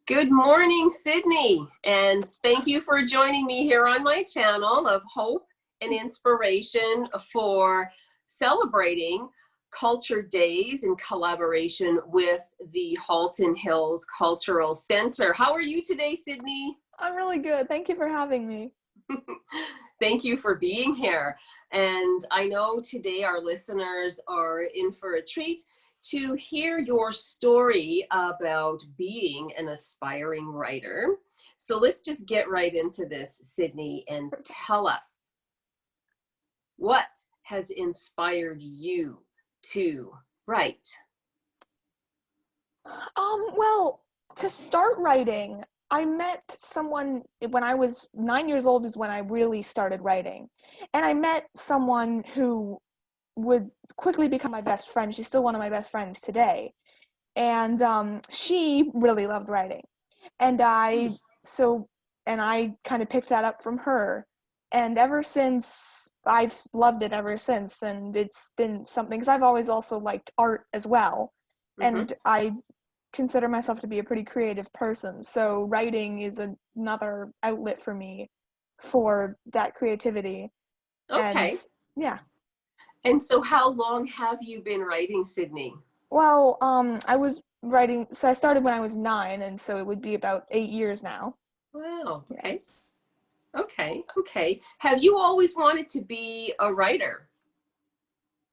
Good morning, Sydney, and thank you for joining me here on my channel of hope and inspiration for celebrating Culture Days in collaboration with the Halton Hills Cultural Center. How are you today, Sydney? I'm really good. Thank you for having me. Thank you for being here. And I know today our listeners are in for a treat to hear your story about being an aspiring writer. So let's just get right into this, Sydney, and tell us what has inspired you to write? Well, to start writing, I met someone when I was 9 years old is when I really started writing. And I met someone who would quickly become my best friend. She's still one of my best friends today. And she really loved writing. And I kind of picked that up from her. And ever since, I've loved it ever since. And it's been something, because I've always also liked art as well. And I consider myself to be a pretty creative person. So writing is another outlet for me for that creativity. Okay. And yeah. And so how long have you been writing, Sydney? Well, I was writing, so I started when I was 9, and so it would be about 8 years now. Wow. Okay. Yes. Okay. Have you always wanted to be a writer?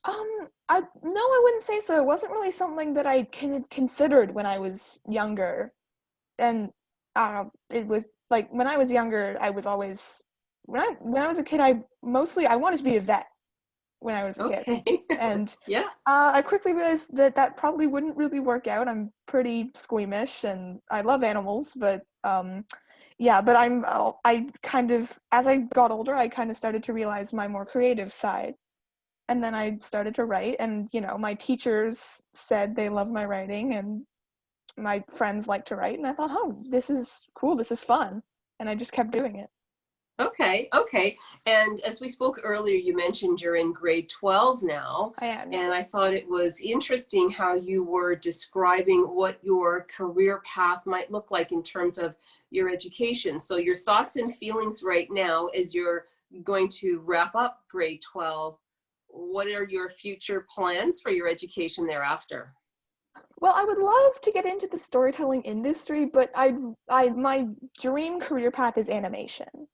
No, I wouldn't say so. It wasn't really something that I considered when I was younger. And it was like when I was younger, I was always when I was a kid, I wanted to be a vet when I was a kid. Okay. And Yeah. I quickly realized that probably wouldn't really work out. I'm pretty squeamish and I love animals, but yeah, but I kind of, as I got older, I kind of started to realize my more creative side. And then I started to write, and my teachers said they love my writing, and my friends like to write, and I thought, oh, this is cool, this is fun, and I just kept doing it. Okay. And as we spoke earlier, you mentioned you're in grade 12 now. I am, And yes. I thought it was interesting how you were describing what your career path might look like in terms of your education. So your thoughts and feelings right now as you're going to wrap up grade 12, what are your future plans for your education thereafter? Well, I would love to get into the storytelling industry, but my dream career path is animation. Okay.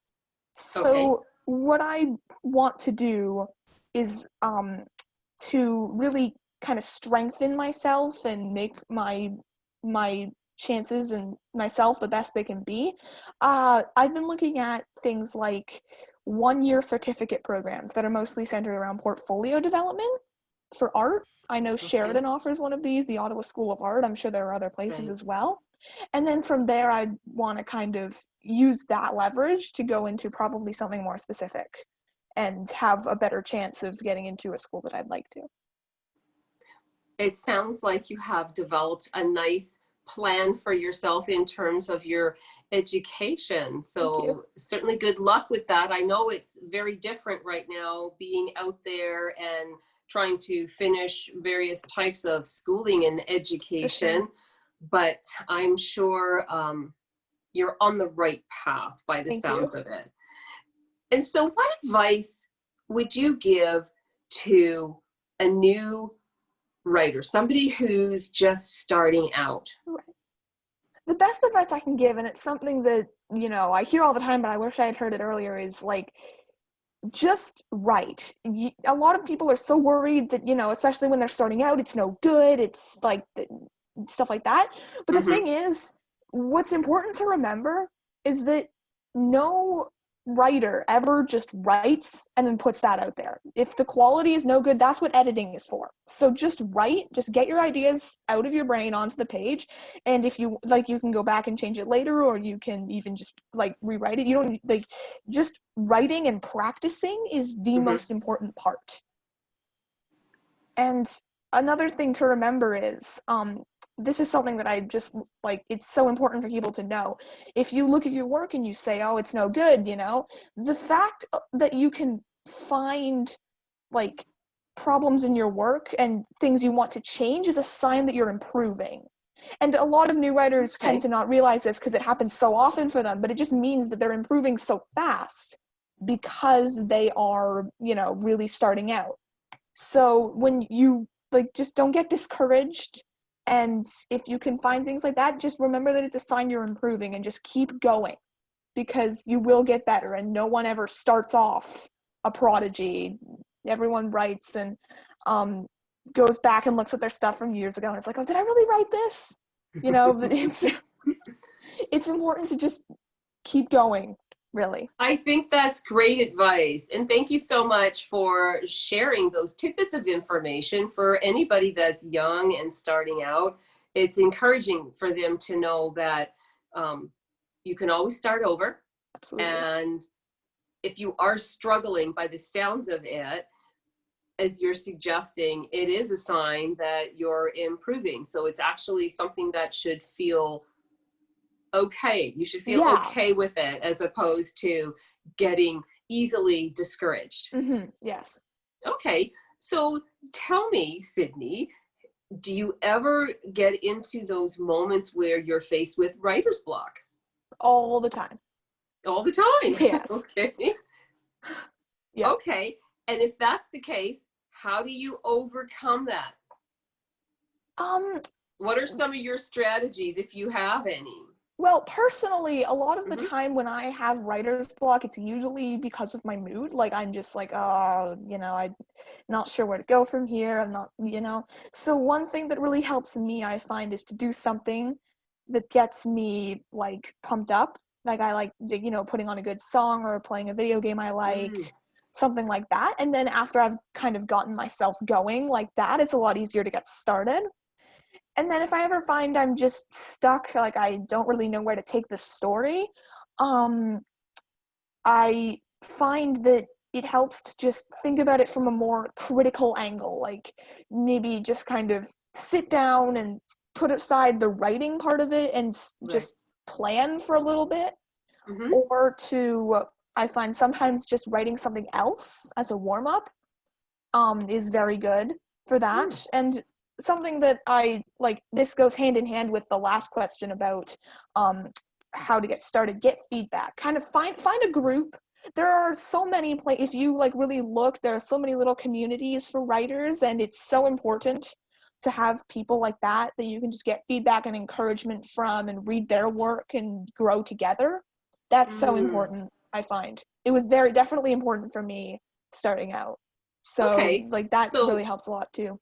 So what I want to do is to really kind of strengthen myself and make my chances and myself the best they can be. I've been looking at things like 1-year certificate programs that are mostly centered around portfolio development for art. I know Okay. Sheridan offers one of these, the Ottawa School of Art. I'm sure there are other places Right. as well. And then from there, I want to kind of use that leverage to go into probably something more specific and have a better chance of getting into a school that I'd like to. It sounds like you have developed a nice plan for yourself in terms of your education. Thank you. So certainly good luck with that. I know it's very different right now being out there and trying to finish various types of schooling and For sure. education, but I'm sure you're on the right path by the Thank you. sounds of it. And so what advice would you give to a new writer, somebody who's just starting out? Right. The best advice I can give, and it's something that, I hear all the time, but I wish I had heard it earlier, is like, just write. A lot of people are so worried that, especially when they're starting out, it's no good, it's like stuff like that. But the Mm-hmm. thing is, what's important to remember is that no writer ever just writes and then puts that out there. If the quality is no good, that's what editing is for. So just write, just get your ideas out of your brain onto the page, and if you like, you can go back and change it later, or you can even just like rewrite it. You don't like, just writing and practicing is the Mm-hmm. most important part. And another thing to remember is this is something that I just like, it's so important for people to know. If you look at your work and you say, oh, it's no good, the fact that you can find like problems in your work and things you want to change is a sign that you're improving. And a lot of new writers Okay. tend to not realize this because it happens so often for them, but it just means that they're improving so fast because they are, you know, really starting out. So when you like, just don't get discouraged. And if you can find things like that, just remember that it's a sign you're improving and just keep going, because you will get better, and no one ever starts off a prodigy. Everyone writes and goes back and looks at their stuff from years ago and it's like, oh, did I really write this? You know, it's important to just keep going, really. I think that's great advice. And thank you so much for sharing those tidbits of information for anybody that's young and starting out. It's encouraging for them to know that you can always start over. Absolutely. And if you are struggling by the sounds of it, as you're suggesting, it is a sign that you're improving. So it's actually something that should feel okay. You should feel okay with it, as opposed to getting easily discouraged. Yes. Okay. So tell me, Sydney, do you ever get into those moments where you're faced with writer's block? All the time. All the time? Yes. Okay. Yeah. Okay. And if that's the case, how do you overcome that? What are some of your strategies, if you have any? Well, personally, a lot of the time when I have writer's block, it's usually because of my mood. Like, I'm just like, oh, you know, I'm not sure where to go from here. I'm not, you know. So one thing that really helps me, I find, is to do something that gets me, like, pumped up. Like, I like, you know, putting on a good song or playing a video game I like, something like that. And then after I've kind of gotten myself going like that, it's a lot easier to get started. And then if I ever find I'm just stuck, like I don't really know where to take the story, I find that it helps to just think about it from a more critical angle, like maybe just kind of sit down and put aside the writing part of it and just plan for a little bit. Or I find sometimes just writing something else as a warm-up is very good for that. And something that I like, this goes hand in hand with the last question about how to get started, get feedback, kind of find a group. There are so many if you like really look, there are so many little communities for writers, and it's so important to have people like that you can just get feedback and encouragement from and read their work and grow together. That's so important. I find it was definitely important for me starting out. So like that really helps a lot too.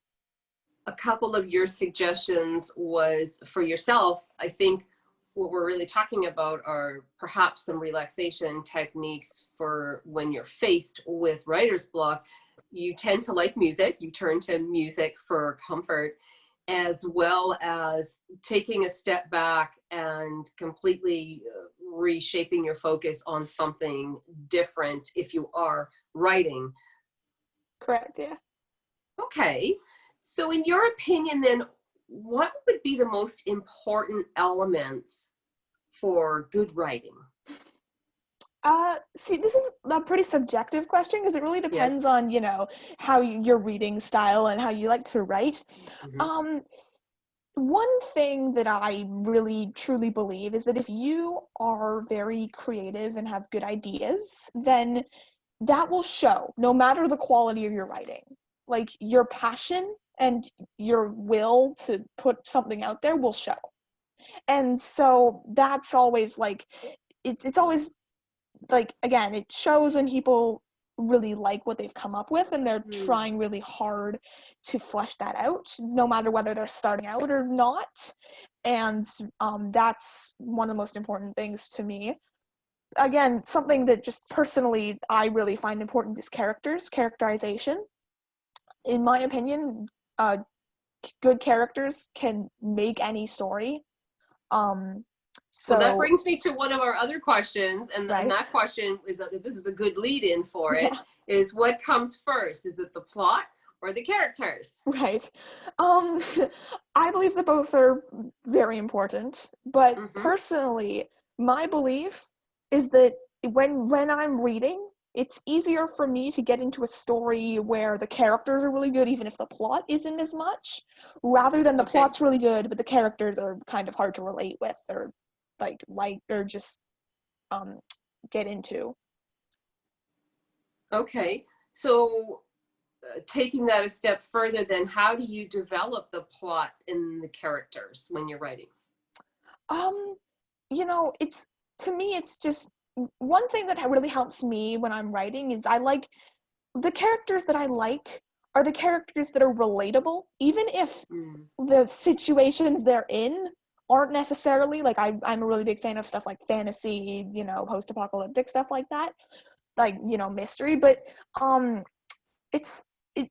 A couple of your suggestions was for yourself. I think what we're really talking about are perhaps some relaxation techniques for when you're faced with writer's block. You tend to like music. You turn to music for comfort, as well as taking a step back and completely reshaping your focus on something different if you are writing. Correct, yeah. Okay. So in your opinion, then, what would be the most important elements for good writing? See, this is a pretty subjective question because it really depends on, you know, how your reading style and how you like to write. One thing that I really truly believe is that if you are very creative and have good ideas, then that will show no matter the quality of your writing. Like your passion and your will to put something out there will show. And so that's always like, it's always like, again, it shows when people really like what they've come up with and they're trying really hard to flesh that out, no matter whether they're starting out or not. And that's one of the most important things to me. Again, something that just personally I really find important is characterization. In my opinion, good characters can make any story. So that brings me to one of our other questions, and that question is, this is a good lead-in for it, is what comes first? Is it the plot or the characters? Right. I believe that both are very important, but personally, my belief is that when I'm reading, it's easier for me to get into a story where the characters are really good, even if the plot isn't as much, rather than the Okay. plot's really good, but the characters are kind of hard to relate with, or or just get into. Okay. So taking that a step further, then how do you develop the plot and the characters when you're writing? You know, it's, to me, it's just, one thing that really helps me when I'm writing is I like the characters that I like are the characters that are relatable, even if Mm. the situations they're in aren't necessarily, like, I'm a really big fan of stuff like fantasy, you know, post-apocalyptic stuff like that, like, you know, mystery, but it's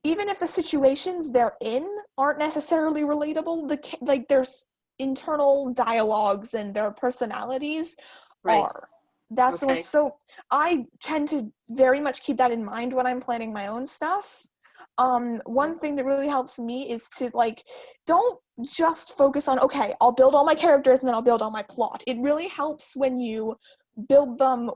even if the situations they're in aren't necessarily relatable, like there's internal dialogues and their personalities Right. are. That's the one. Okay. So I tend to very much keep that in mind when I'm planning my own stuff. One thing that really helps me is to, like, don't just focus on, okay, I'll build all my characters and then I'll build all my plot. It really helps when you build them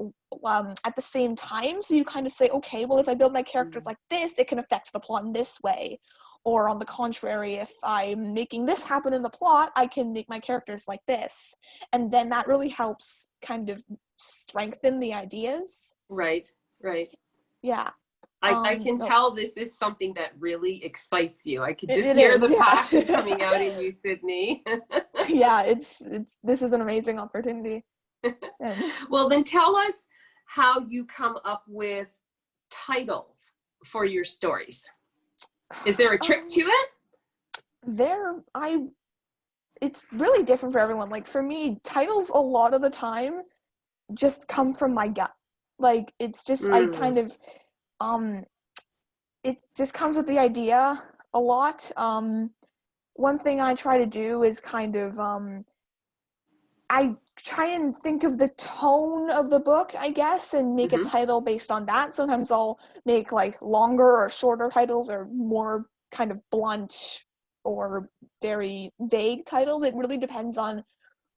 at the same time, so you kind of say, okay, well, if I build my characters Mm. like this, it can affect the plot in this way, or on the contrary, if I'm making this happen in the plot, I can make my characters like this, and then that really helps kind of strengthen the ideas. Right. Right. Yeah. I can No, tell this is something that really excites you. I could just it hear is, the yeah. passion coming out in you, Sydney. Yeah, it's this is an amazing opportunity. And Well, then tell us how you come up with titles for your stories. Is there a trick to um it? there I it's really different for everyone. Like, for me, titles a lot of the time just come from my gut. Like, it's just, I Mm. kind of um it just comes with the idea a lot. One thing I try to do is kind of I try and think of the tone of the book, I guess, and make a Hmm. title based on that. Sometimes I'll make, like, longer or shorter titles, or more kind of blunt or very vague titles. It really depends on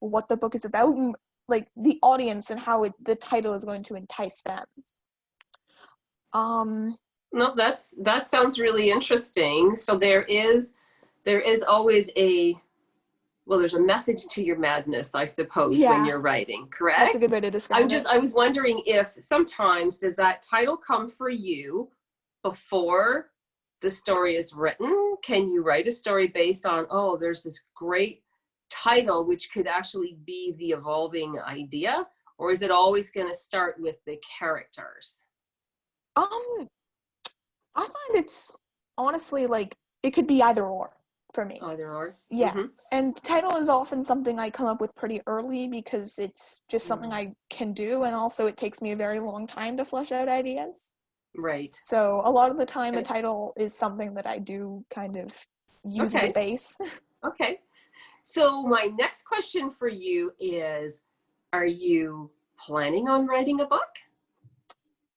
what the book is about, and, like, the audience, and how the title is going to entice them. Um, No, that sounds really interesting. So there is always a, well, there's a method to your madness, I suppose, when yeah, you're writing, that's a good correct? way to describe it. I was wondering if sometimes does that title come for you before the story is written? Can you write a story based on, oh, there's this great title which could actually be the evolving idea? Or is it always going to start with the characters? Um, I find it's honestly, like, it could be either or for me. Either or. Yeah. Mm-hmm. And title is often something I come up with pretty early, because it's just something I can do, and also it takes me a very long time to flesh out ideas. Right. So a lot of the time, the Okay. title is something that I do kind of use as a Okay. base. Okay. So my next question for you is, are you planning on writing a book?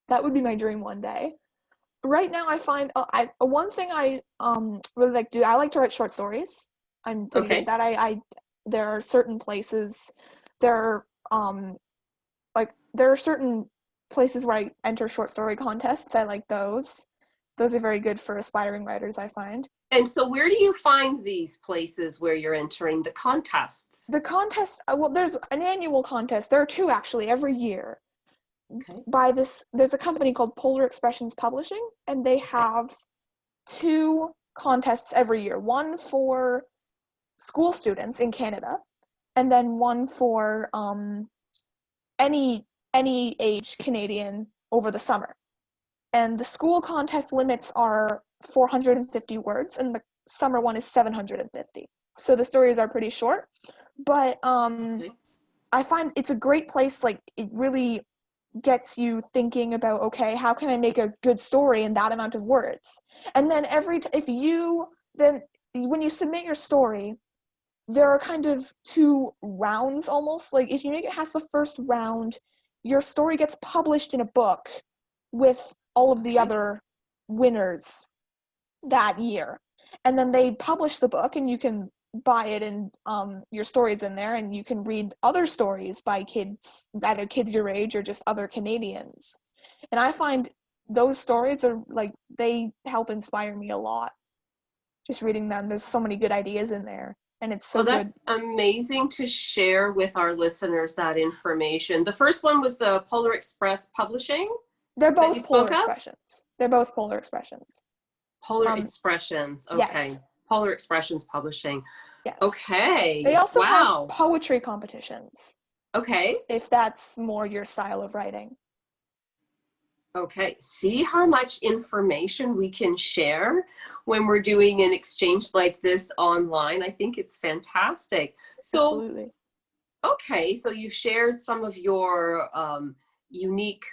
That would be my dream one day. Right now, I find one thing I really like to do. I like to write short stories. I'm pretty good at Okay. that. I there are certain places, there are there are certain places where I enter short story contests. I like those. Those are very good for aspiring writers, I find. And so where do you find these places where you're entering the contests? The contest, well, there's an annual contest. There are two, actually, every year. Okay. There's a company called Polar Expressions Publishing, and they Okay. have two contests every year. One for school students in Canada, and then one for any age Canadian over the summer. And the school contest limits are 450 words, and the summer one is 750. So the stories are pretty short, but Okay. I find it's a great place. Like, it really gets you thinking about, okay, how can I make a good story in that amount of words? And then if you then when you submit your story, there are kind of two rounds almost. Like, if you make it past the first round, your story gets published in a book with all of the Okay. other winners that year. And then they publish the book, and you can buy it, and your story's in there, and you can read other stories by kids, either kids your age or just other Canadians. And I find those stories are like, they help inspire me a lot. Just reading them, there's so many good ideas in there, and it's so Well, good. that's amazing to share with our listeners that information. The first one was the Polar Express Publishing They're that you both spoke polar of? expressions. They're both polar expressions. Polar Um, Expressions. Okay. yes, Polar Expressions Publishing. yes. They Okay. also have Wow. poetry competitions, Okay. if that's more your style of writing. Okay. See how much information we can share when we're doing an exchange like this online. I think it's fantastic. So, Absolutely. okay. So you've shared some of your unique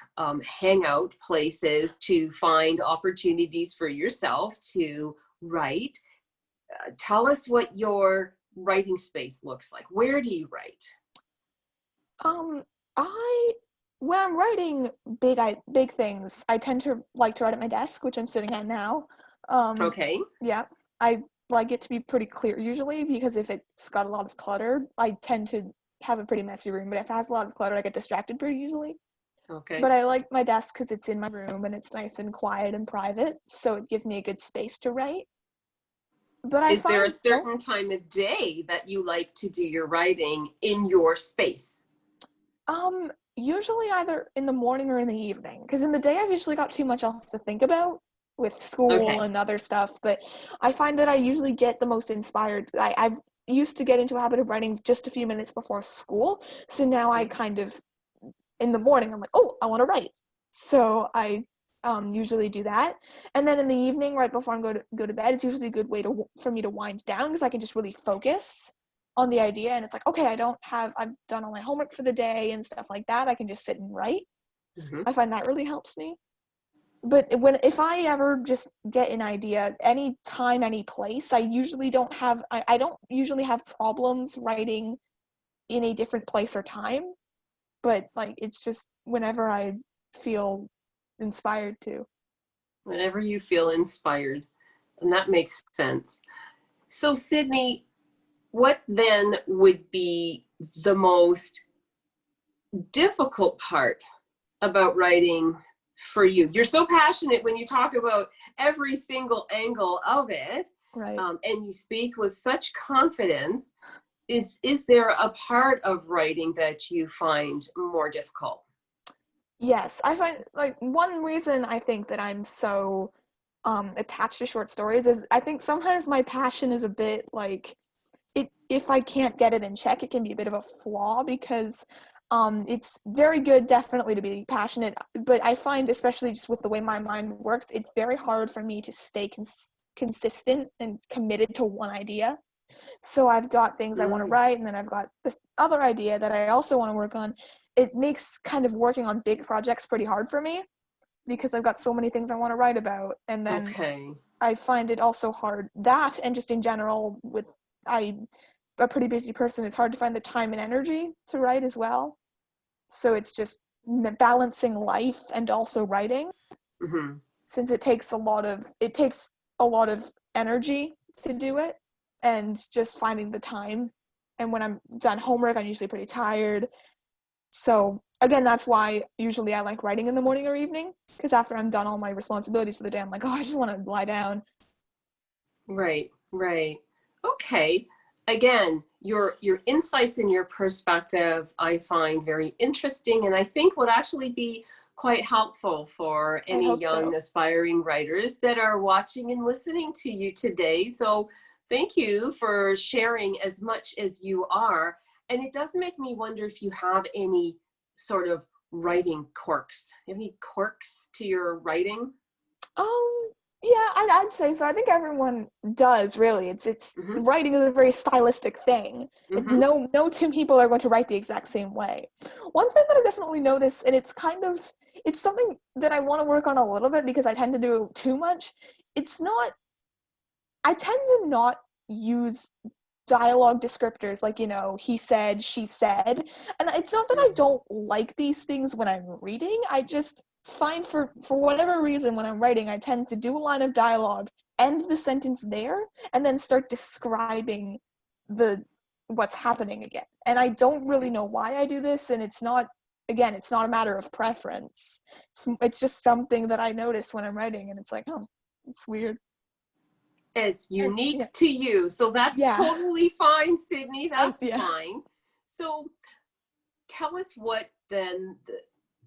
hangout places to find opportunities for yourself to write. Tell us what your writing space looks like. Where do you write? Um, I when I'm writing big things, I tend to like to write at my desk, which I'm sitting at now. Um, Okay. yeah, I like it to be pretty clear usually, because if it's got a lot of clutter, I tend to have a pretty messy room. But if it has a lot of clutter, I get distracted pretty easily. Okay. But I like my desk because it's in my room and it's nice and quiet and private, so it gives me a good space to write. But I Is there a find, oh, certain time of day that you like to do your writing in your space? usually either in the morning or in the evening, because in the day I've usually got too much else to think about with school Okay. and other stuff. But I find that I usually get the most inspired. I've used to get into a habit of writing just a few minutes before school, so now I kind of, in the morning, I'm like, oh, I want to write. So I usually do that, and then in the evening, right before I go to bed, it's usually a good way for me to wind down, because I can just really focus on the idea, and it's like, okay, I've done all my homework for the day and stuff like that. I can just sit and write. Mm-hmm. I find that really helps me. But if I ever just get an idea, any time, any place, I don't usually have problems writing in a different place or time. But like, it's just whenever I feel inspired to. Whenever you feel inspired. And that makes sense. So, Sydney, what then would be the most difficult part about writing for you? You're so passionate when you talk about every single angle of it, Right. and you speak with such confidence. Is there a part of writing that you find more difficult? Yes, I find, like, one reason I think that I'm so attached to short stories is I think sometimes my passion is a bit like, if I can't get it in check, it can be a bit of a flaw, because it's very good definitely to be passionate, but I find, especially just with the way my mind works, it's very hard for me to stay consistent and committed to one idea. So I've got things I want to Mm, write, and then I've got this other idea that I also want to work on. It makes kind of working on big projects pretty hard for me, because I've got so many things I want to write about. And then okay. I find it also hard, that, and just in general, with I'm a pretty busy person, it's hard to find the time and energy to write as well. So it's just balancing life and also writing, Hmm. since it takes a lot of energy to do it, and just finding the time. And when I'm done homework, I'm usually pretty tired. So again, that's why usually I like writing in the morning or evening, because after I'm done all my responsibilities for the day, I'm like, oh, I just want to lie down. Right, right. Okay. Again, your insights and your perspective I find very interesting, and I think would actually be quite helpful for I any hope young so. aspiring writers that are watching and listening to you today. So thank you for sharing as much as you are. And it does make me wonder if you have any sort of writing quirks. You have any quirks to your writing? Um, yeah, I'd say so. I think everyone does, really. It's Mm-hmm. writing is a very stylistic thing. Mm-hmm. No two people are going to write the exact same way. One thing that I definitely noticed, and it's something that I want to work on a little bit, because I tend to do too much. It's not I tend to not use dialogue descriptors like, he said, she said. And it's not that I don't like these things when I'm reading. I just find, for whatever reason, when I'm writing, I tend to do a line of dialogue, end the sentence there, and then start describing the what's happening again. And I don't really know why I do this, and it's not again, it's not a matter of preference. It's just something that I notice when I'm writing, and it's like, oh, it's weird. It's And unique to you. So that's yeah, totally fine, Sydney. thanks. That's Yeah. fine. So tell us what then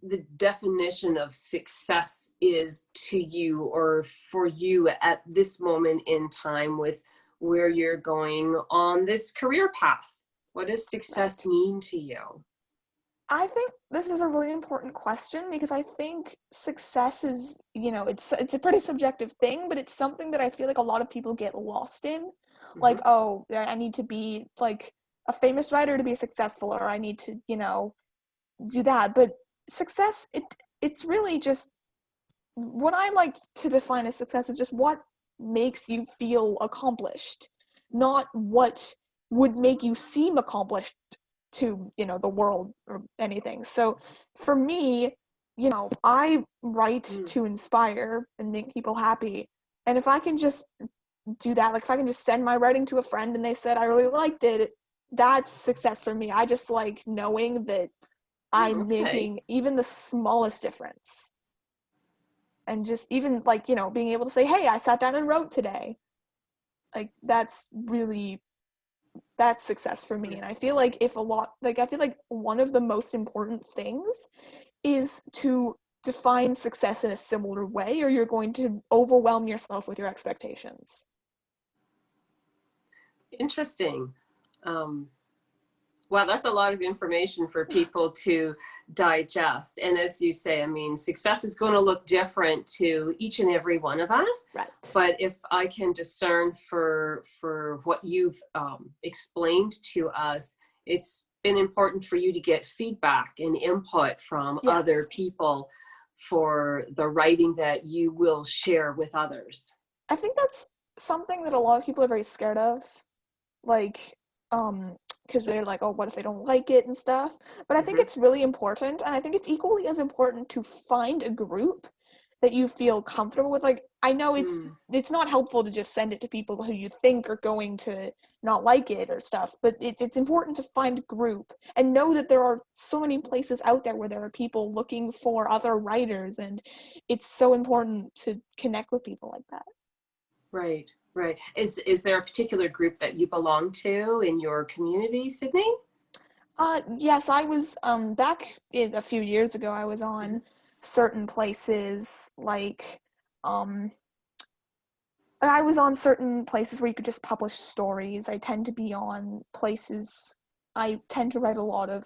the definition of success is to you, or for you at this moment in time with where you're going on this career path. What does success Right. mean to you? I think this is a really important question because I think success is, it's a pretty subjective thing, but it's something that I feel like a lot of people get lost in. Like, Mm-hmm. oh, I need to be like a famous writer to be successful, or I need to, do that. But success, it's really just what I like to define as success is just what makes you feel accomplished, not what would make you seem accomplished to, the world or anything. So for me, I write Mm. to inspire and make people happy. And if I can just do that, like if I can just send my writing to a friend and they said I really liked it, that's success for me. I just like knowing that I'm Okay. making even the smallest difference. And just even like, being able to say, hey, I sat down and wrote today. Like that's success for me. And I feel like I feel like one of the most important things is to define success in a similar way, or you're going to overwhelm yourself with your expectations. Interesting. Um, Wow, that's a lot of information for people to digest. And as you say, I mean, success is going to look different to each and every one of us. Right. But if I can discern for what you've explained to us, it's been important for you to get feedback and input from other Yes. people for the writing that you will share with others. I think that's something that a lot of people are very scared of. Like, because they're like, oh, what if they don't like it and stuff. But I think Mm-hmm. it's really important, and I think it's equally as important to find a group that you feel comfortable with. Like, I know Mm, it's not helpful to just send it to people who you think are going to not like it or stuff, but it's important to find a group and know that there are so many places out there where there are people looking for other writers, and it's so important to connect with people like that. right, right. Is there a particular group that you belong to in your community, Sydney? Yes, I was back a few years ago. I was Mhm. on certain places like um I was on certain places where you could just publish stories. I tend to be on places. I tend to write a lot of,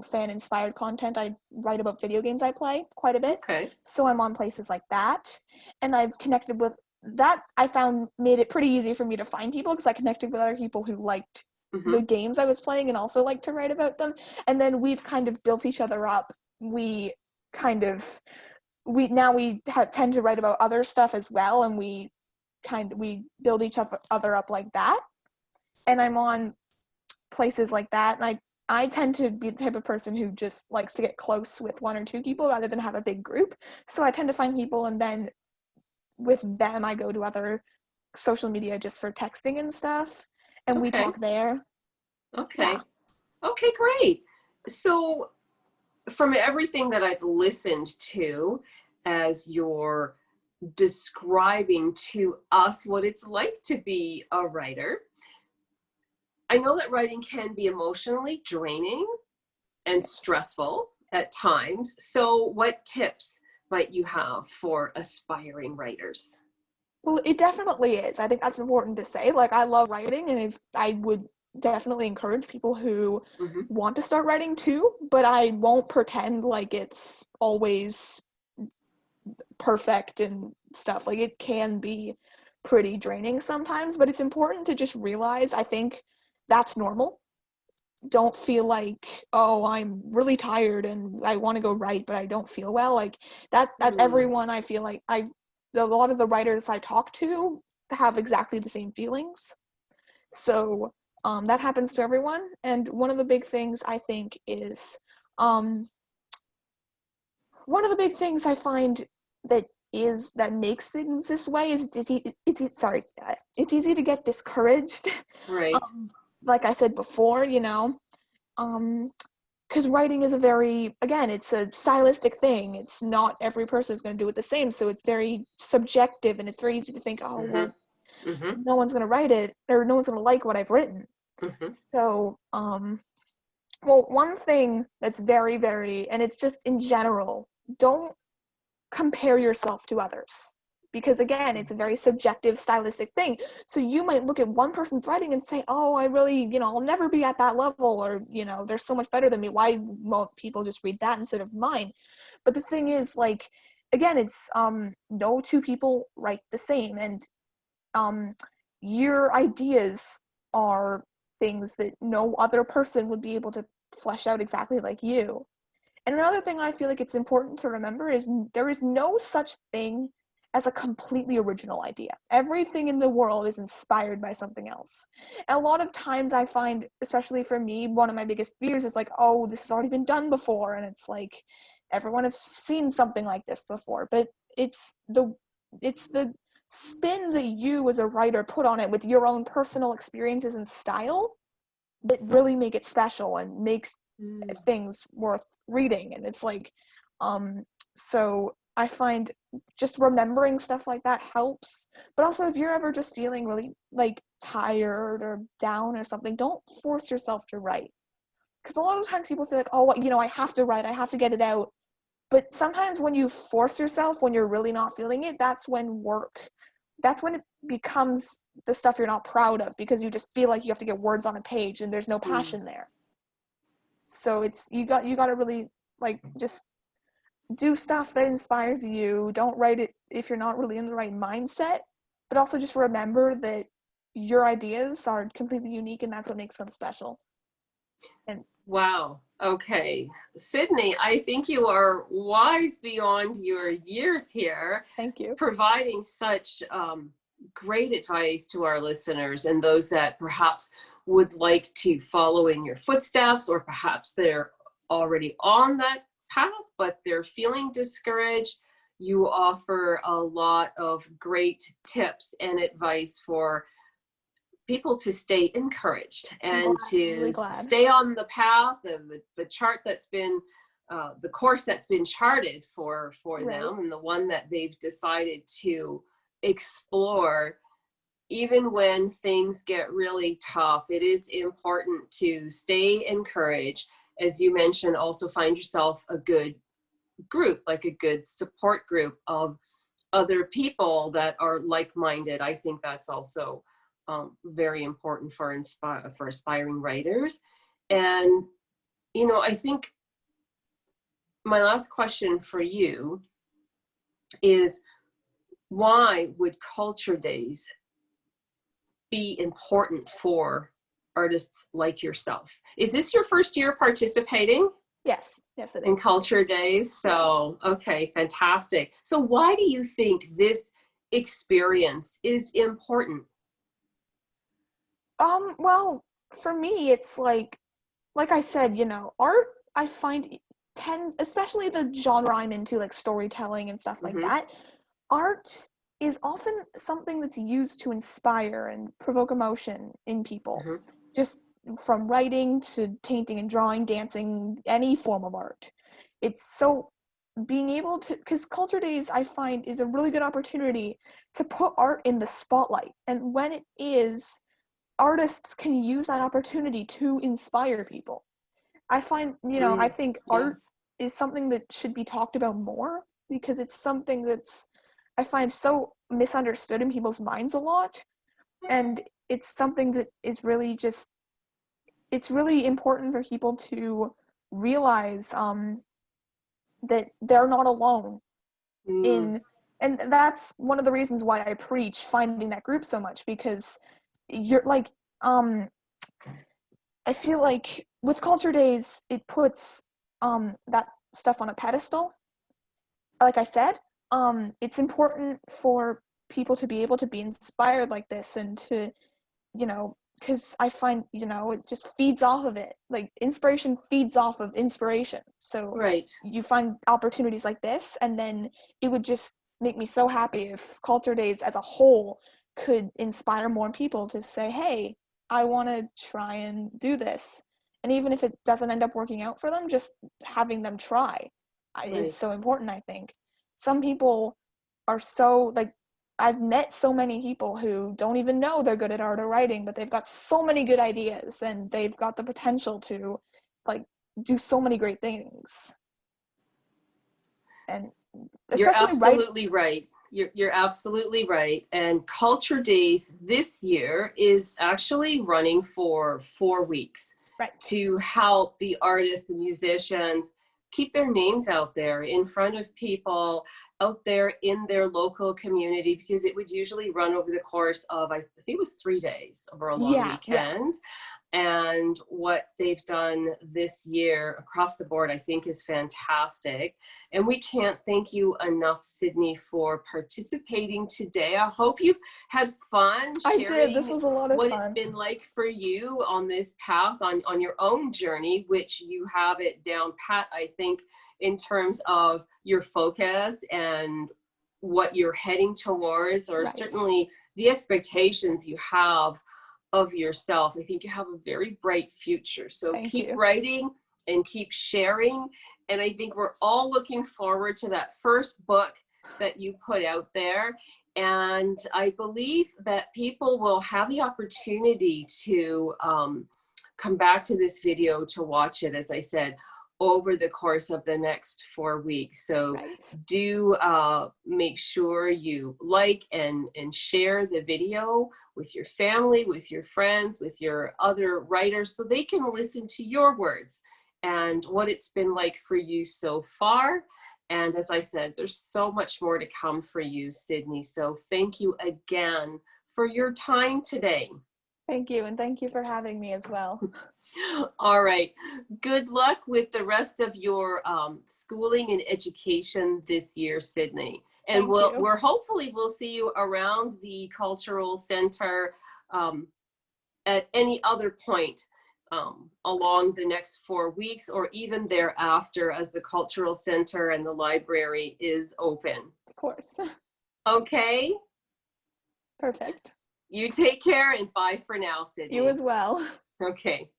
fan inspired content. I write about video games I play quite a bit. Okay. So I'm on places like that. And I've connected with that. I found made it pretty easy for me to find people because I connected with other people who liked Mm-hmm. the games I was playing and also liked to write about them. And then we've kind of built each other up. We kind of tend to write about other stuff as well, and we build each other up like that. And I'm on places like that, and I tend to be the type of person who just likes to get close with one or two people rather than have a big group. So I tend to find people, and then with them I go to other social media just for texting and stuff, and we Okay. talk there. Yeah. Okay. Okay, great. So, from everything that I've listened to as you're describing to us what it's like to be a writer, I know that writing can be emotionally draining and Yes. stressful at times. So, what tips might you have for aspiring writers? Well, it definitely is. I think that's important to say. Like, I love writing, and if I would definitely encourage people who Mm-hmm. want to start writing too, but I won't pretend like it's always perfect and stuff. Like, it can be pretty draining sometimes, but it's important to just realize, I think that's normal. Don't feel like, oh, I'm really tired and I want to go write, but I don't feel well. Like that Mm, everyone, I feel like a lot of the writers I talk to have exactly the same feelings. So that happens to everyone. And one of the big things I think is um, one of the big things I find that makes things this way is it's easy to get discouraged. right. Like I said before, um, because writing is a very, again, it's a stylistic thing. It's not every person is going to do it the same, so it's very subjective, and it's very easy to think, oh, well, no one's going to write it, or no one's going to like what I've written. So, well, one thing that's very, very, and it's just in general, don't compare yourself to others. Because again, it's a very subjective, stylistic thing. So you might look at one person's writing and say, oh, I really, I'll never be at that level, or, they're so much better than me. Why won't people just read that instead of mine? But the thing is, like, again, it's no two people write the same. And your ideas are things that no other person would be able to flesh out exactly like you. And another thing I feel like it's important to remember is there is no such thing as a completely original idea. Everything in the world is inspired by something else. And a lot of times I find, especially for me, one of my biggest fears is like, oh, this has already been done before. And it's like, everyone has seen something like this before. But it's the spin that you as a writer put on it with your own personal experiences and style that really make it special and makes things worth reading. And it's like, so I find just remembering stuff like that helps. But also, if you're ever just feeling really like tired or down or something, don't force yourself to write. Because a lot of times people feel like, oh, I have to write, I have to get it out. But sometimes when you force yourself, when you're really not feeling it, that's when it becomes the stuff you're not proud of, because you just feel like you have to get words on a page and there's no passion there. So it's, you got to really, like, just do stuff that inspires you. Don't write it if you're not really in the right mindset, but also just remember that your ideas are completely unique, and that's what makes them special. And wow. Okay. Sydney, I think you are wise beyond your years here. Thank you. Providing such great advice to our listeners and those that perhaps would like to follow in your footsteps, or perhaps they're already on that path, but they're feeling discouraged. You offer a lot of great tips and advice for people to stay encouraged and to stay on the path of the chart that's been the course that's been charted for them, and the one that they've decided to explore. Even when things get really tough, it is important to stay encouraged. As you mentioned, also find yourself a good group, like a good support group of other people that are like-minded. I think that's also very important for aspiring writers. And, I think my last question for you is, why would culture days be important for artists like yourself? Is this your first year participating? Yes, it is. In culture days? So, yes. Okay, fantastic. So why do you think this experience is important? Well, for me, it's like I said, art, I find tends, especially the genre I'm into, like storytelling and stuff like that, art is often something that's used to inspire and provoke emotion in people. Just from writing to painting and drawing, dancing, any form of art. It's so being able to, because Culture Days, I find, is a really good opportunity to put art in the spotlight. And when it is, artists can use that opportunity to inspire people. I find, I think art is something that should be talked about more, because it's something that's, I find, so misunderstood in people's minds a lot. And it's something that is really just, it's really important for people to realize that they're not alone in, and that's one of the reasons why I preach finding that group so much, because you're like, I feel like with Culture Days, it puts that stuff on a pedestal. Like I said, it's important for people to be able to be inspired like this, and to, because I find, it just feeds off of it. Like, inspiration feeds off of inspiration. So you find opportunities like this, and then it would just make me so happy if Culture Days as a whole could inspire more people to say, hey, I want to try and do this. And even if it doesn't end up working out for them, just having them try is Right. so important, I think. Some people are so, like, I've met so many people who don't even know they're good at art or writing, but they've got so many good ideas and they've got the potential to, like, do so many great things. And You're especially writing. absolutely right. You're absolutely right. And Culture Days this year is actually running for 4 weeks Right. to help the artists, the musicians keep their names out there in front of people out there in their local community, because it would usually run over the course of, I think it was 3 days over a long Yeah, yeah. weekend. And what they've done this year across the board, I think, is fantastic. And we can't thank you enough, Sydney, for participating today. I hope you've had fun I did. This sharing was a lot of what it's fun. been like for you on this path, on your own journey, which you have it down pat, I think, in terms of your focus and what you're heading towards, or Right. certainly the expectations you have of yourself. I think you have a very bright future. So Thank keep you. writing and keep sharing. And I think we're all looking forward to that first book that you put out there. And I believe that people will have the opportunity to come back to this video to watch it, as I said, over the course of the next 4 weeks. So Right. do make sure you like and share the video with your family, with your friends, with your other writers, so they can listen to your words and what it's been like for you so far. And as I said, there's so much more to come for you, Sydney. So thank you again for your time today. Thank you. And thank you for having me as well. All right. Good luck with the rest of your schooling and education this year, Sydney. And Thank you. we're hopefully we'll see you around the cultural center at any other point along the next 4 weeks, or even thereafter, as the cultural center and the library is open. Of course. Okay. Perfect. You take care, and bye for now, Sydney. You as well. Okay.